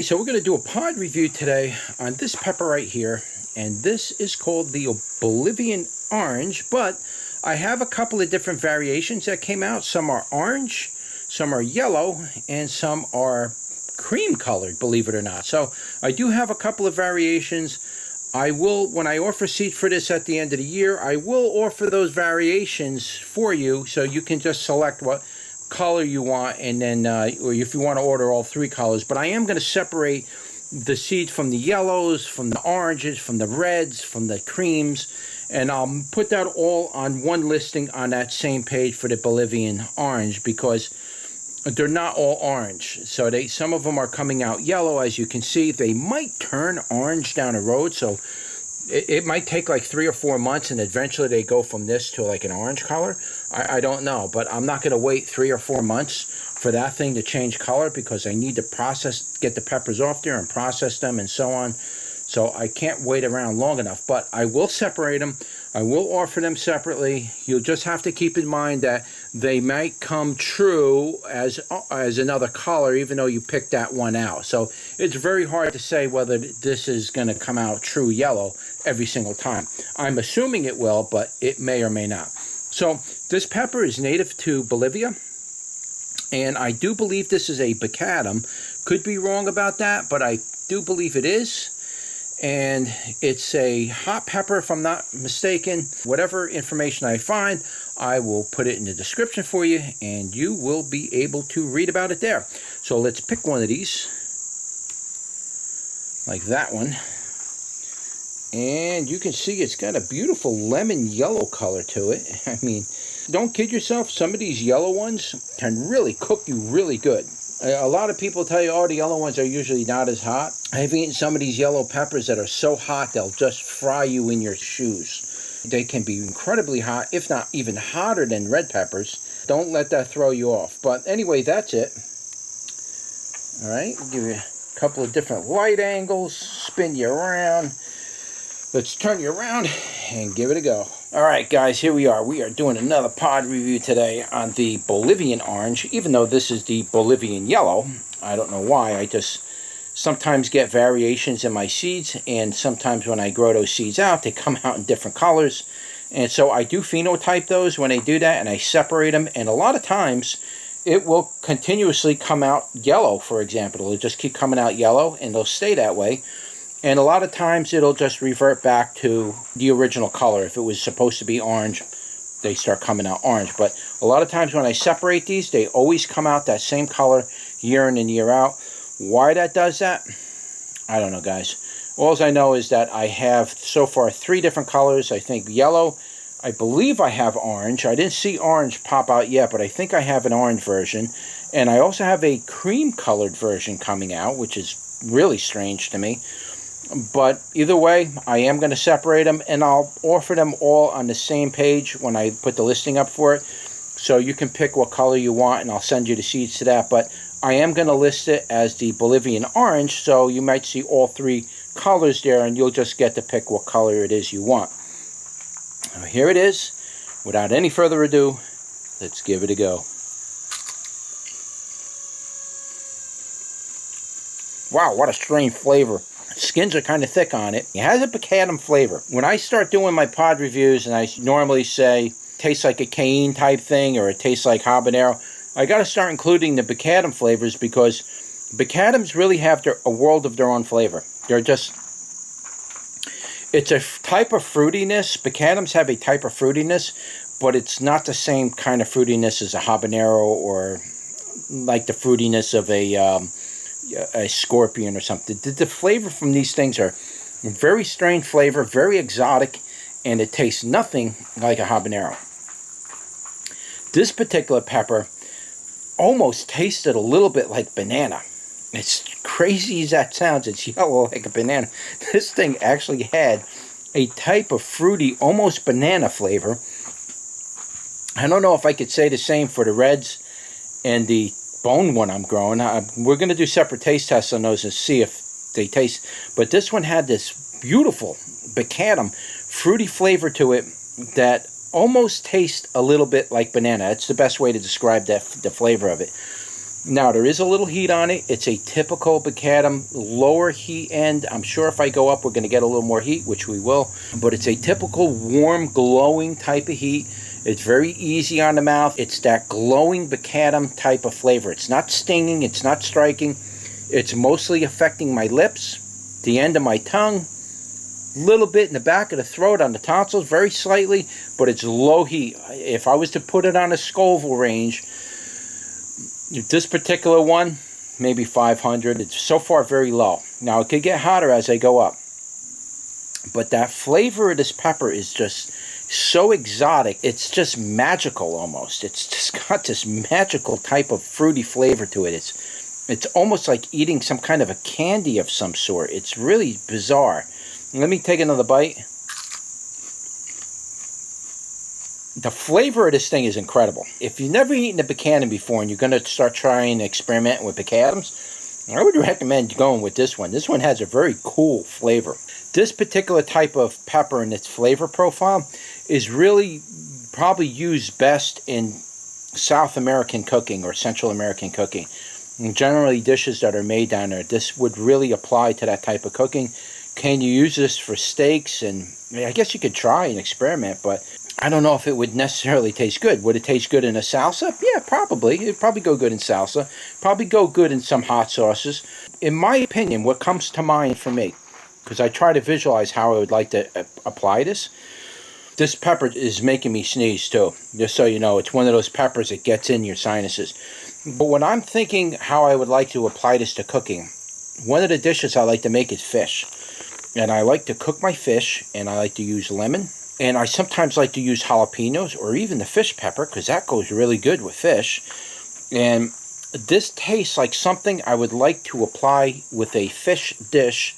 So we're going to do a pod review today on this pepper right here, and this is called the Bolivian Orange, but I have a couple of different variations that came out. Some are orange, some are yellow, and some are cream colored, believe it or not. So I do have a couple of variations. I will, when I offer seeds for this at the end of the year, I will offer those variations for you so you can just select what color you want, and then or if you want to order all three colors. But I am going to separate the seeds from the yellows, from the oranges, from the reds, from the creams, and I'll put that all on one listing on that same page for the Bolivian Orange, because they're not all orange. So some of them are coming out yellow, as you can see. They might turn orange down the road, so it might take like 3 or 4 months, and eventually they go from this to like an orange color. I don't know, but I'm not going to wait 3 or 4 months for that thing to change color, because I need to get the peppers off there and process them and so on. So I can't wait around long enough, but I will separate them. I will offer them separately. You'll just have to keep in mind that they might come true as another color, even though you picked that one out. So it's very hard to say whether this is going to come out true yellow every single time. I'm assuming it will, but it may or may not. So this pepper is native to Bolivia, and I do believe this is a baccatum. Could be wrong about that, but I do believe it is. And it's a hot pepper, if I'm not mistaken. Whatever information I find, I will put it in the description for you, and you will be able to read about it there. So let's pick one of these, like that one. And you can see it's got a beautiful lemon yellow color to it. I mean, don't kid yourself, some of these yellow ones can really cook you really good. A lot of people tell you, oh, the yellow ones are usually not as hot. I've eaten some of these yellow peppers that are so hot they'll just fry you in your shoes. They can be incredibly hot, if not even hotter than red peppers. Don't let that throw you off. But anyway, that's it. All right, I'll give you a couple of different light angles, spin you around. Let's turn you around and give it a go. All right, guys, here we are. We are doing another pod review today on the Bolivian Orange, even though this is the Bolivian Yellow. I don't know why. I just sometimes get variations in my seeds, and sometimes when I grow those seeds out, they come out in different colors. And so I do phenotype those when I do that, and I separate them. And a lot of times, it will continuously come out yellow, for example. It'll just keep coming out yellow, and they'll stay that way. And a lot of times it'll just revert back to the original color. If it was supposed to be orange, they start coming out orange. But a lot of times when I separate these, they always come out that same color year in and year out. Why that does that, I don't know, guys. All I know is that I have so far 3 different colors. I think yellow, I believe I have orange. I didn't see orange pop out yet, but I think I have an orange version. And I also have a cream colored version coming out, which is really strange to me. But either way, I am going to separate them, and I'll offer them all on the same page when I put the listing up for it. So you can pick what color you want, and I'll send you the seeds to that. But I am going to list it as the Bolivian Orange, so you might see all 3 colors there, and you'll just get to pick what color it is you want. Now, here it is. Without any further ado, let's give it a go. Wow, what a strange flavor. Skins are kind of thick on it. It has a baccatum flavor. When I start doing my pod reviews, and I normally say tastes like a cayenne type thing, or it tastes like habanero, I got to start including the baccatum flavors, because bacatums really have a world of their own flavor. They're just, it's a type of fruitiness. Bacatums have a type of fruitiness, but it's not the same kind of fruitiness as a habanero, or like the fruitiness of a scorpion or something. The flavor from these things are very strange flavor, very exotic, and it tastes nothing like a habanero. This particular pepper almost tasted a little bit like banana. As crazy as that sounds, it's yellow like a banana. This thing actually had a type of fruity, almost banana flavor. I don't know if I could say the same for the reds and the bone one I'm growing. We're going to do separate taste tests on those and see if they taste. But this one had this beautiful baccatum, fruity flavor to it that almost tastes a little bit like banana. It's the best way to describe the flavor of it. Now, there is a little heat on it. It's a typical baccatum lower heat end. I'm sure if I go up, we're going to get a little more heat, which we will. But it's a typical warm, glowing type of heat. It's very easy on the mouth. It's that glowing baccatum type of flavor. It's not stinging. It's not striking. It's mostly affecting my lips, the end of my tongue, a little bit in the back of the throat on the tonsils, very slightly, but it's low heat. If I was to put it on a Scoville range, this particular one, maybe 500. It's so far very low. Now, it could get hotter as I go up. But that flavor of this pepper is just so exotic. It's just magical almost. It's just got this magical type of fruity flavor to it. It's almost like eating some kind of a candy of some sort. It's really bizarre. Let me take another bite. The flavor of this thing is incredible. If you've never eaten a baccatum before and you're going to start trying experimenting with baccatums, I would recommend going with this one. This one has a very cool flavor. This particular type of pepper and its flavor profile is really probably used best in South American cooking or Central American cooking. And generally dishes that are made down there, this would really apply to that type of cooking. Can you use this for steaks? And I guess you could try and experiment, but I don't know if it would necessarily taste good. Would it taste good in a salsa? Yeah, probably. It'd probably go good in salsa. Probably go good in some hot sauces. In my opinion, what comes to mind for me, because I try to visualize how I would like to apply this pepper is making me sneeze too. Just so you know, it's one of those peppers that gets in your sinuses. But when I'm thinking how I would like to apply this to cooking, one of the dishes I like to make is fish. And I like to cook my fish, and I like to use lemon. And I sometimes like to use jalapenos or even the fish pepper, because that goes really good with fish. And this tastes like something I would like to apply with a fish dish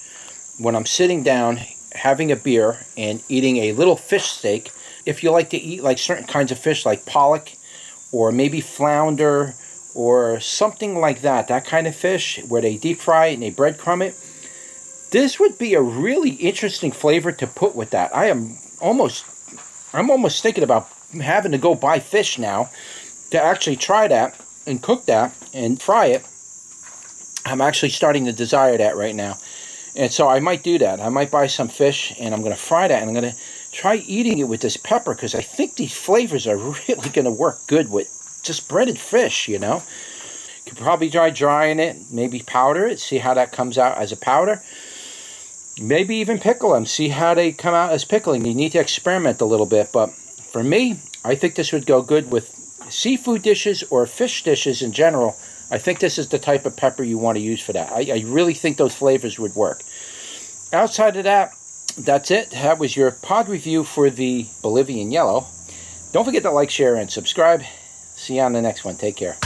when I'm sitting down having a beer and eating a little fish steak. If you like to eat like certain kinds of fish like pollock or maybe flounder or something like that, that kind of fish where they deep fry it and they breadcrumb it, this would be a really interesting flavor to put with that. I'm almost thinking about having to go buy fish now to actually try that and cook that and fry it. I'm actually starting to desire that right now. And so I might do that. I might buy some fish and I'm going to fry that, and I'm going to try eating it with this pepper, because I think these flavors are really going to work good with just breaded fish, you know. You could probably try drying it, maybe powder it, see how that comes out as a powder. Maybe even pickle them, see how they come out as pickling. You need to experiment a little bit, but for me, I think this would go good with seafood dishes or fish dishes in general. I think this is the type of pepper you want to use for that. I really think those flavors would work. Outside of that, that's it. That was your pod review for the Bolivian Yellow. Don't forget to like, share, and subscribe. See you on the next one. Take care.